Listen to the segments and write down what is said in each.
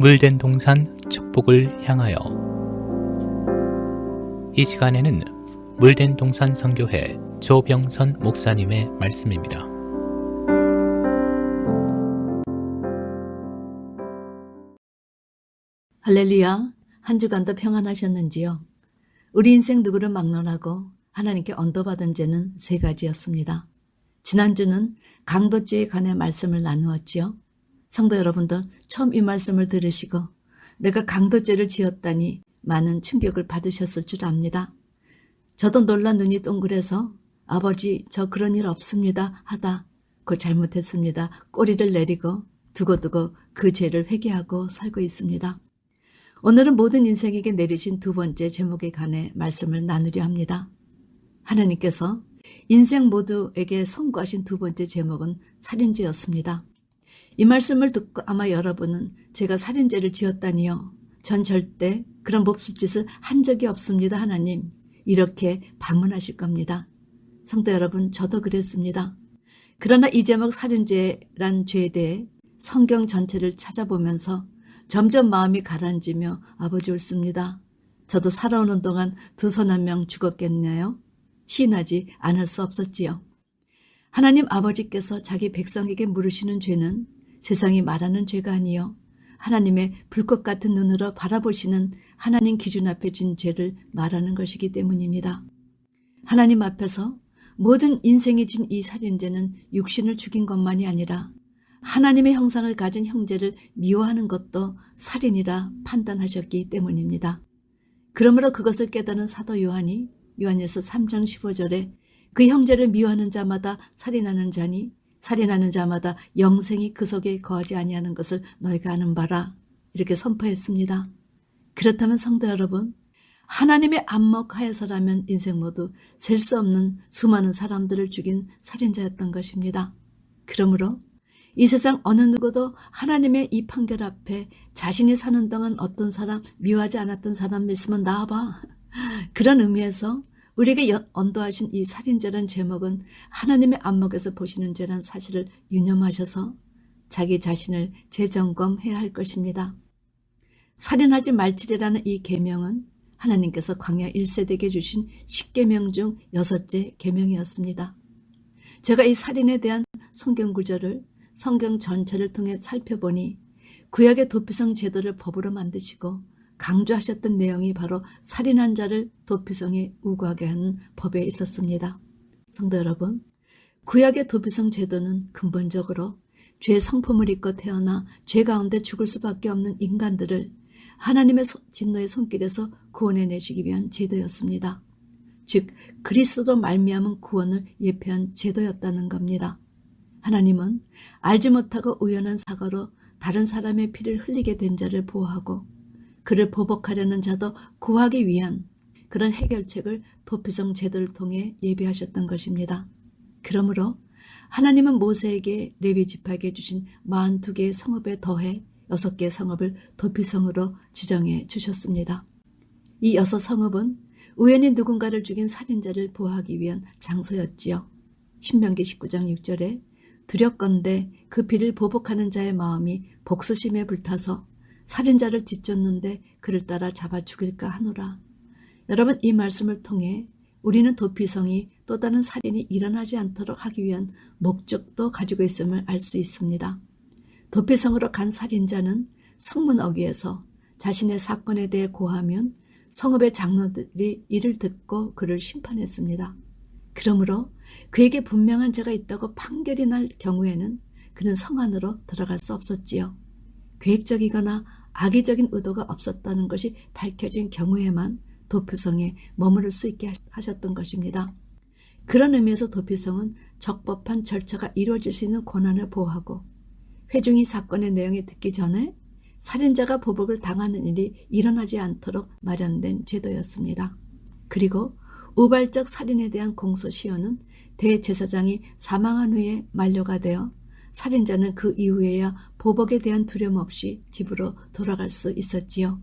물된 동산 축복을 향하여. 이 시간에는 물된 동산 선교회 조병선 목사님의 말씀입니다. 할렐루야, 한 주간도 평안하셨는지요? 우리 인생 누구를 막론하고 하나님께 언도받은 죄는 세 가지였습니다. 지난주는 강도죄에 관해 말씀을 나누었지요. 성도 여러분들, 처음 이 말씀을 들으시고 내가 강도죄를 지었다니 많은 충격을 받으셨을 줄 압니다. 저도 놀라 눈이 동그래서 아버지 저 그런 일 없습니다 하다 그 잘못했습니다 꼬리를 내리고 두고두고 그 죄를 회개하고 살고 있습니다. 오늘은 모든 인생에게 내리신 두 번째 제목에 관해 말씀을 나누려 합니다. 하나님께서 인생 모두에게 선고하신 두 번째 제목은 살인죄였습니다. 이 말씀을 듣고 아마 여러분은 제가 살인죄를 지었다니요. 전 절대 그런 몹쓸짓을 한 적이 없습니다. 하나님. 이렇게 반문하실 겁니다. 성도 여러분, 저도 그랬습니다. 그러나 이 제목 살인죄란 죄에 대해 성경 전체를 찾아보면서 점점 마음이 가라앉으며 아버지 옳습니다. 저도 살아오는 동안 두 손 한 명 죽었겠네요. 시인하지 않을 수 없었지요. 하나님 아버지께서 자기 백성에게 물으시는 죄는 세상이 말하는 죄가 아니요 하나님의 불꽃 같은 눈으로 바라보시는 하나님 기준 앞에 진 죄를 말하는 것이기 때문입니다. 하나님 앞에서 모든 인생이 진 이 살인죄는 육신을 죽인 것만이 아니라 하나님의 형상을 가진 형제를 미워하는 것도 살인이라 판단하셨기 때문입니다. 그러므로 그것을 깨달은 사도 요한이 요한일서 3장 15절에 그 형제를 미워하는 자마다 살인하는 자니 살인하는 자마다 영생이 그 속에 거하지 아니하는 것을 너희가 아는 바라 이렇게 선포했습니다. 그렇다면 성도 여러분, 하나님의 안목하에서라면 인생 모두 셀 수 없는 수많은 사람들을 죽인 살인자였던 것입니다. 그러므로 이 세상 어느 누구도 하나님의 이 판결 앞에 자신이 사는 동안 어떤 사람 미워하지 않았던 사람 있으면 나와봐. 그런 의미에서 우리에게 언도하신 이 살인죄란 제목은 하나님의 안목에서 보시는 죄란 사실을 유념하셔서 자기 자신을 재점검해야 할 것입니다. 살인하지 말지라는 이 계명은 하나님께서 광야 1세대에게 주신 10계명 중 6째 계명이었습니다. 제가 이 살인에 대한 성경 구절을 성경 전체를 통해 살펴보니 구약의 도피성 제도를 법으로 만드시고 강조하셨던 내용이 바로 살인한 자를 도피성에 우거하게 하는 법에 있었습니다. 성도 여러분, 구약의 도피성 제도는 근본적으로 죄의 성품을 입고 태어나 죄 가운데 죽을 수밖에 없는 인간들을 하나님의 진노의 손길에서 구원해내시기 위한 제도였습니다. 즉 그리스도로 말미암은 구원을 예표한 제도였다는 겁니다. 하나님은 알지 못하고 우연한 사고로 다른 사람의 피를 흘리게 된 자를 보호하고 그를 보복하려는 자도 구하기 위한 그런 해결책을 도피성 제도를 통해 예비하셨던 것입니다. 그러므로 하나님은 모세에게 레위 지파에게 주신 42개의 성읍에 더해 6개의 성읍을 도피성으로 지정해 주셨습니다. 이 6성읍은 우연히 누군가를 죽인 살인자를 보호하기 위한 장소였지요. 신명기 19장 6절에 두렵건대 그 피를 보복하는 자의 마음이 복수심에 불타서 살인자를 뒤쫓는데 그를 따라 잡아 죽일까 하노라. 여러분, 이 말씀을 통해 우리는 도피성이 또 다른 살인이 일어나지 않도록 하기 위한 목적도 가지고 있음을 알 수 있습니다. 도피성으로 간 살인자는 성문 어귀에서 자신의 사건에 대해 고하면 성읍의 장로들이 이를 듣고 그를 심판했습니다. 그러므로 그에게 분명한 죄가 있다고 판결이 날 경우에는 그는 성 안으로 들어갈 수 없었지요. 계획적이거나 악의적인 의도가 없었다는 것이 밝혀진 경우에만 도피성에 머무를 수 있게 하셨던 것입니다. 그런 의미에서 도피성은 적법한 절차가 이루어질 수 있는 권한을 보호하고 회중이 사건의 내용을 듣기 전에 살인자가 보복을 당하는 일이 일어나지 않도록 마련된 제도였습니다. 그리고 우발적 살인에 대한 공소시효는 대제사장이 사망한 후에 만료가 되어 살인자는 그 이후에야 보복에 대한 두려움 없이 집으로 돌아갈 수 있었지요.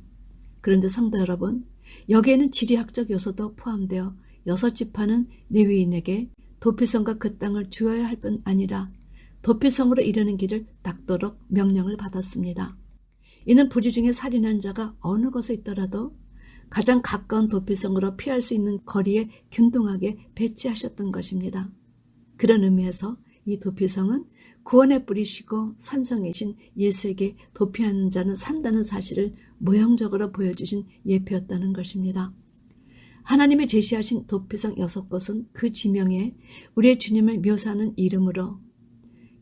그런데 성도 여러분, 여기에는 지리학적 요소도 포함되어 6지파는 레위인에게 도피성과 그 땅을 주어야 할 뿐 아니라 도피성으로 이르는 길을 닦도록 명령을 받았습니다. 이는 부지 중에 살인한 자가 어느 곳에 있더라도 가장 가까운 도피성으로 피할 수 있는 거리에 균등하게 배치하셨던 것입니다. 그런 의미에서 이 도피성은 구원의 뿌리시고 산성이신 예수에게 도피하는 자는 산다는 사실을 모형적으로 보여주신 예표였다는 것입니다. 하나님이 제시하신 도피성 6곳은 그 지명에 우리의 주님을 묘사하는 이름으로,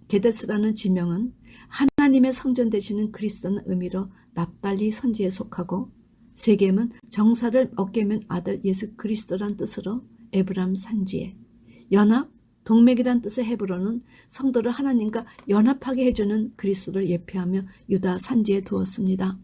게데스라는 지명은 하나님의 성전 되시는 그리스도는 의미로 납달리 선지에 속하고, 세겜은 정사를 어깨 맨 아들 예수 그리스도란 뜻으로 에브람 산지에, 연합, 동맥이란 뜻의 헤브론은 성도를 하나님과 연합하게 해주는 그리스도를 예표하며 유다 산지에 두었습니다.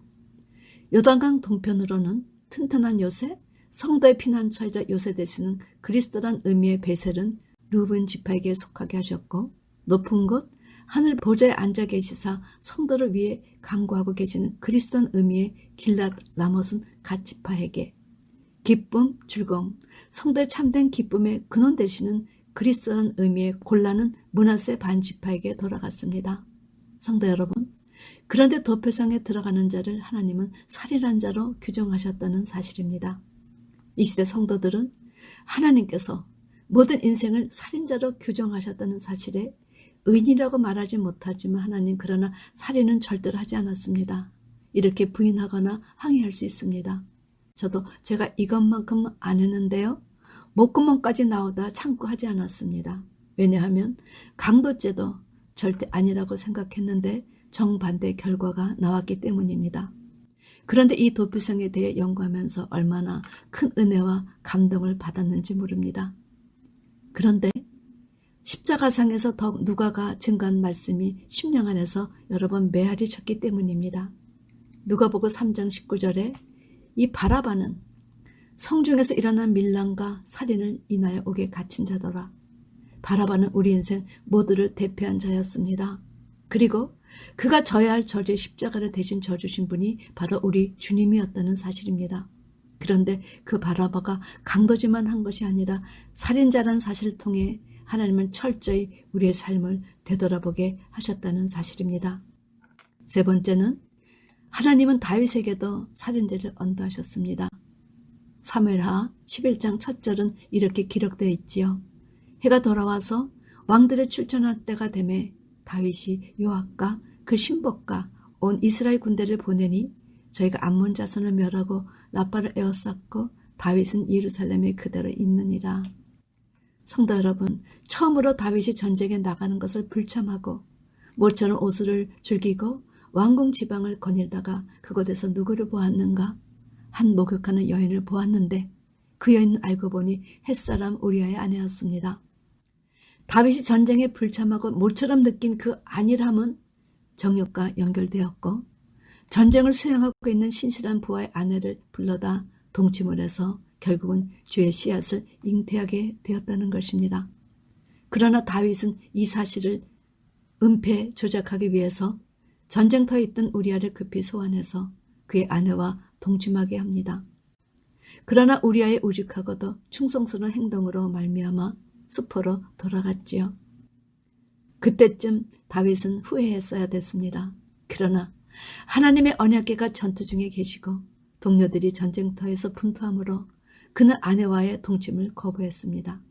요단강 동편으로는 튼튼한 요새, 성도의 피난처이자 요새 되시는 그리스도란 의미의 베셀은 루벤 지파에게 속하게 하셨고, 높은 곳, 하늘 보좌에 앉아 계시사 성도를 위해 간구하고 계시는 그리스도란 의미의 길랏 라못은 갓 지파에게, 기쁨, 즐거움, 성도의 참된 기쁨의 근원 되시는 그리스도라는 의미의 골라는 므낫세 반지파에게 돌아갔습니다. 성도 여러분, 그런데 도피성에 들어가는 자를 하나님은 살인한 자로 규정하셨다는 사실입니다. 이 시대 성도들은 하나님께서 모든 인생을 살인자로 규정하셨다는 사실에 의인이라고 말하지 못하지만 하나님 그러나 살인은 절대로 하지 않았습니다. 이렇게 부인하거나 항의할 수 있습니다. 저도 제가 이것만큼은 안 했는데요. 목구멍까지 나오다 참고 하지 않았습니다. 왜냐하면 강도죄도 절대 아니라고 생각했는데 정반대 결과가 나왔기 때문입니다. 그런데 이 도피성에 대해 연구하면서 얼마나 큰 은혜와 감동을 받았는지 모릅니다. 그런데 십자가상에서 더욱 누가가 증거한 말씀이 심령 안에서 여러 번 메아리 쳤기 때문입니다. 누가복음 3장 19절에 이 바라바는 성중에서 일어난 밀란과 살인을 인하여 옥에 갇힌 자더라. 바라바는 우리 인생 모두를 대표한 자였습니다. 그리고 그가 져야 할 저주의 십자가를 대신 져주신 분이 바로 우리 주님이었다는 사실입니다. 그런데 그 바라바가 강도지만 한 것이 아니라 살인자라는 사실을 통해 하나님은 철저히 우리의 삶을 되돌아보게 하셨다는 사실입니다. 세 번째는 하나님은 다윗에게도 살인죄를 언도하셨습니다. 사무엘하 11장 첫 절은 이렇게 기록되어 있지요. 해가 돌아와서 왕들의 출전할 때가 되매 다윗이 요압과 그 신복과 온 이스라엘 군대를 보내니 저희가 암몬 자손을 멸하고 라빠를 에워쌌고 다윗은 예루살렘에 그대로 있느니라. 성도 여러분, 처음으로 다윗이 전쟁에 나가는 것을 불참하고 모처럼 옷을 즐기고 왕궁 지방을 거닐다가 그곳에서 누구를 보았는가? 한 목욕하는 여인을 보았는데 그 여인은 알고 보니 햇사람 우리아의 아내였습니다. 다윗이 전쟁에 불참하고 모처럼 느낀 그 안일함은 정욕과 연결되었고 전쟁을 수행하고 있는 신실한 부하의 아내를 불러다 동침을 해서 결국은 주의 씨앗을 잉태하게 되었다는 것입니다. 그러나 다윗은 이 사실을 은폐 조작하기 위해서 전쟁터에 있던 우리아를 급히 소환해서 그의 아내와 동침하게 합니다. 그러나 우리아의 우직하고도 충성스러운 행동으로 말미암아 수포로 돌아갔지요. 그때쯤 다윗은 후회했어야 됐습니다. 그러나 하나님의 언약궤가 전투 중에 계시고 동료들이 전쟁터에서 분투함으로 그는 아내와의 동침을 거부했습니다.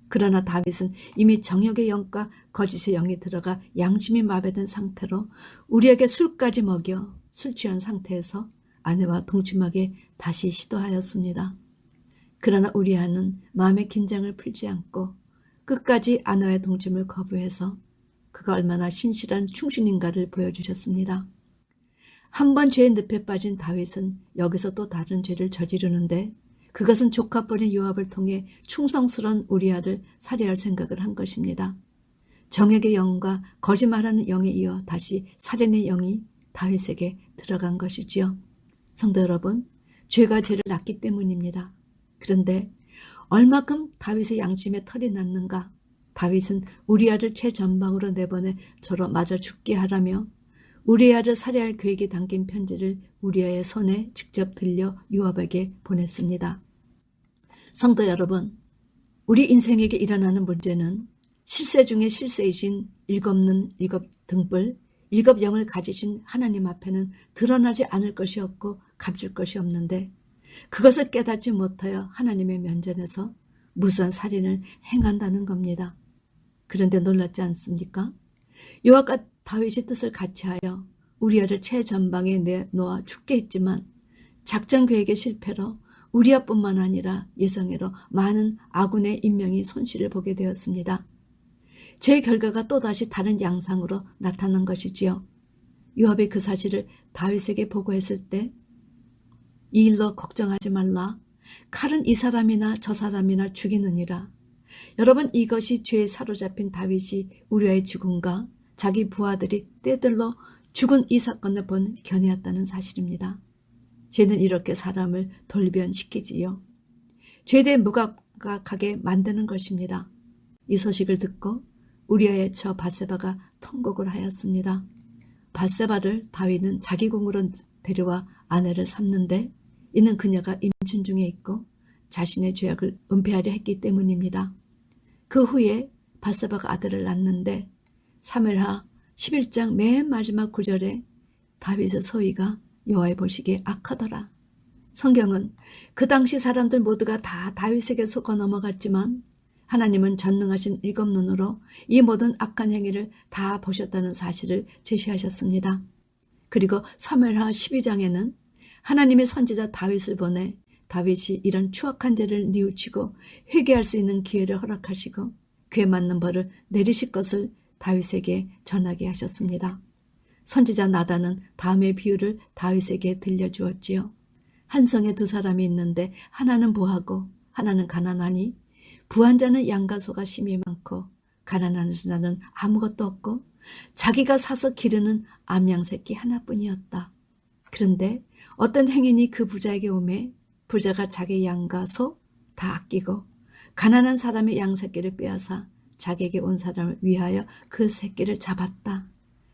그러나 다윗은 이미 정욕의 영과 거짓의 영이 들어가 양심이 마비된 상태로 우리에게 술까지 먹여 술 취한 상태에서 아내와 동침하게 다시 시도하였습니다. 그러나 우리아는 마음의 긴장을 풀지 않고 끝까지 아내와의 동침을 거부해서 그가 얼마나 신실한 충신인가를 보여주셨습니다. 한 번 죄의 늪에 빠진 다윗은 여기서 또 다른 죄를 저지르는데 그것은 조카뻘인 요압을 통해 충성스러운 우리아를 살해할 생각을 한 것입니다. 정욕의 영과 거짓말하는 영에 이어 다시 살인의 영이 다윗에게 들어간 것이지요. 성도 여러분, 죄가 죄를 낳기 때문입니다. 그런데 얼마큼 다윗의 양심에 털이 났는가? 다윗은 우리아를 최전방으로 내보내 저로 마저 죽게 하라며 우리아를 살해할 계획이 담긴 편지를 우리아의 손에 직접 들려 요압에게 보냈습니다. 성도 여러분, 우리 인생에게 일어나는 문제는 실세 중에 실세이신 일곱는 일곱 등불, 일곱 영을 가지신 하나님 앞에는 드러나지 않을 것이 없고 값질 것이 없는데 그것을 깨닫지 못하여 하나님의 면전에서 무수한 살인을 행한다는 겁니다. 그런데 놀랍지 않습니까? 요압과 다윗이 뜻을 같이하여 우리아를 최전방에 내놓아 죽게 했지만 작전 계획의 실패로 우리아뿐만 아니라 예성외로 많은 아군의 인명이 손실을 보게 되었습니다. 제 결과가 또다시 다른 양상으로 나타난 것이지요. 요압이 그 사실을 다윗에게 보고했을 때 이 일로 걱정하지 말라. 칼은 이 사람이나 저 사람이나 죽이느니라. 여러분, 이것이 죄에 사로잡힌 다윗이 우리아의 죽음과 자기 부하들이 떼들러 죽은 이 사건을 본 견해였다는 사실입니다. 죄는 이렇게 사람을 돌변시키지요. 죄에 대해 무감각하게 만드는 것입니다. 이 소식을 듣고 우리아의 처 밧세바가 통곡을 하였습니다. 밧세바를 다윗은 자기 궁으로 데려와 아내를 삼는데 이는 그녀가 임신 중에 있고 자신의 죄악을 은폐하려 했기 때문입니다. 그 후에 밧세바가 아들을 낳는데 사무엘하 11장 맨 마지막 구절에 다윗의 소위가 여호와의 보시기에 악하더라. 성경은 그 당시 사람들 모두가 다 다윗에게 속아 넘어갔지만 하나님은 전능하신 일곱 눈으로 이 모든 악한 행위를 다 보셨다는 사실을 제시하셨습니다. 그리고 사무엘하 12장에는 하나님의 선지자 다윗을 보내 다윗이 이런 추악한 죄를 뉘우치고 회개할 수 있는 기회를 허락하시고 그에 맞는 벌을 내리실 것을 다윗에게 전하게 하셨습니다. 선지자 나단은 다음의 비유를 다윗에게 들려주었지요. 한 성에 두 사람이 있는데 하나는 부하고 하나는 가난하니 부한 자는 양과 소가 심이 많고 가난한 자는 아무것도 없고 자기가 사서 기르는 암양 새끼 하나뿐이었다. 그런데 어떤 행인이 그 부자에게 오매 부자가 자기 양과 소 다 아끼고 가난한 사람의 양 새끼를 빼앗아 자기에게 온 사람을 위하여 그 새끼를 잡았다.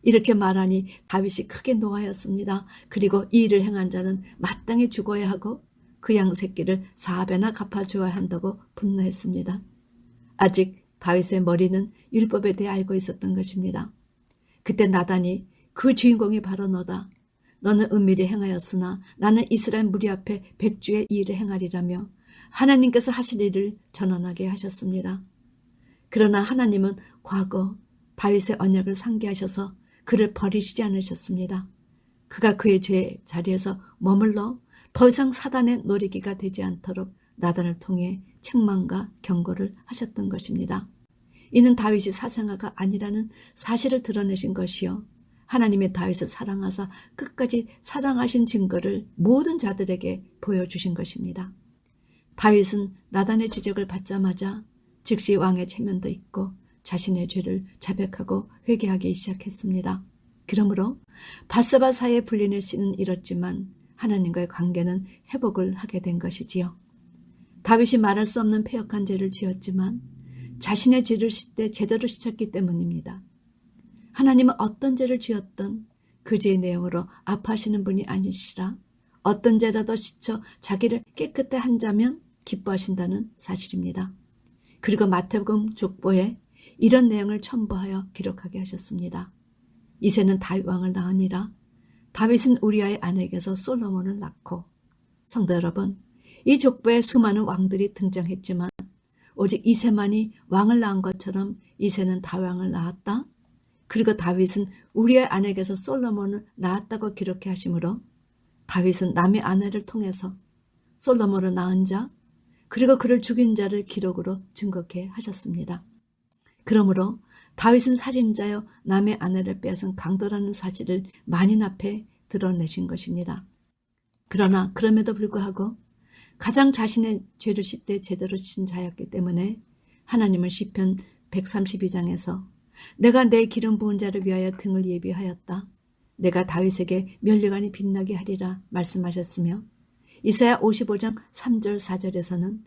이렇게 말하니 다윗이 크게 노하였습니다. 그리고 이 일을 행한 자는 마땅히 죽어야 하고 그 양 새끼를 4배나 갚아줘야 한다고 분노했습니다. 아직 다윗의 머리는 율법에 대해 알고 있었던 것입니다. 그때 나단이 그 주인공이 바로 너다. 너는 은밀히 행하였으나 나는 이스라엘 무리 앞에 백주의 이 일을 행하리라며 하나님께서 하실 일을 전언하게 하셨습니다. 그러나 하나님은 과거 다윗의 언약을 상기하셔서 그를 버리시지 않으셨습니다. 그가 그의 죄 자리에서 머물러 더 이상 사단의 노리기가 되지 않도록 나단을 통해 책망과 경고를 하셨던 것입니다. 이는 다윗이 사생아가 아니라는 사실을 드러내신 것이요. 하나님의 다윗을 사랑하사 끝까지 사랑하신 증거를 모든 자들에게 보여주신 것입니다. 다윗은 나단의 지적을 받자마자 즉시 왕의 체면도 있고 자신의 죄를 자백하고 회개하기 시작했습니다. 그러므로 밧세바 사이에 불린의 씨는 잃었지만 하나님과의 관계는 회복을 하게 된 것이지요. 다윗이 말할 수 없는 패역한 죄를 지었지만 자신의 죄를 씻되 제대로 씻었기 때문입니다. 하나님은 어떤 죄를 지었던 그 죄의 내용으로 아파하시는 분이 아니시라 어떤 죄라도 씻어 자기를 깨끗해 한 자면 기뻐하신다는 사실입니다. 그리고 마태복음 족보에 이런 내용을 첨부하여 기록하게 하셨습니다. 이새는 다윗 왕을 낳으니라. 다윗은 우리아의 아내에게서 솔로몬을 낳고. 성도 여러분, 이 족보에 수많은 왕들이 등장했지만 오직 이새만이 왕을 낳은 것처럼 이새는 다왕을 낳았다. 그리고 다윗은 우리아의 아내에게서 솔로몬을 낳았다고 기록해 하시므로 다윗은 남의 아내를 통해서 솔로몬을 낳은 자 그리고 그를 죽인 자를 기록으로 증거케 하셨습니다. 그러므로 다윗은 살인자여 남의 아내를 빼앗은 강도라는 사실을 만인 앞에 드러내신 것입니다. 그러나 그럼에도 불구하고 가장 자신의 죄를 씻되 제대로 씻은 자였기 때문에 하나님은 시편 132장에서 내가 내 기름 부은 자를 위하여 등을 예비하였다. 내가 다윗에게 면류관이 빛나게 하리라 말씀하셨으며 이사야 55장 3절 4절에서는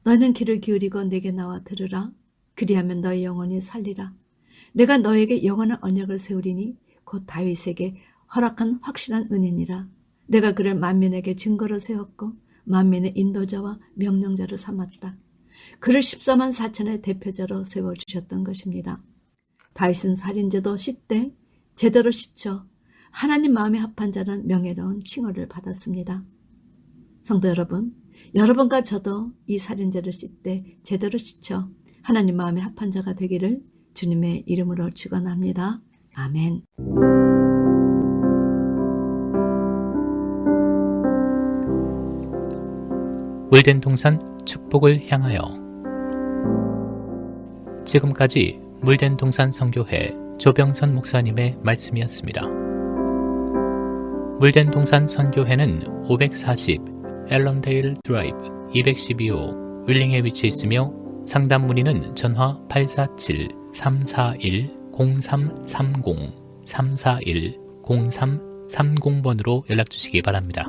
너는 귀를 기울이고 내게 나와 들으라. 그리하면 너의 영혼이 살리라. 내가 너에게 영원한 언약을 세우리니 곧 다윗에게 허락한 확실한 은혜니라. 내가 그를 만민에게 증거로 세웠고 만민의 인도자와 명령자로 삼았다. 그를 14만 4천의 대표자로 세워주셨던 것입니다. 다윗은 살인죄도 씻되 제대로 씻어 하나님 마음에 합한 자는 명예로운 칭호를 받았습니다. 성도 여러분, 여러분과 저도 이 살인죄를 씻되 제대로 씻어 하나님 마음에 합한 자가 되기를 주님의 이름으로 축원합니다. 아멘. 물된 동산 축복을 향하여. 지금까지 물된 동산 선교회 조병선 목사님의 말씀이었습니다. 물된 동산 선교회는 540 앨런데일 드라이브 212호 윌링에 위치해 있으며 상담 문의는 전화 847-341-0330 341-0330번으로 연락 주시기 바랍니다.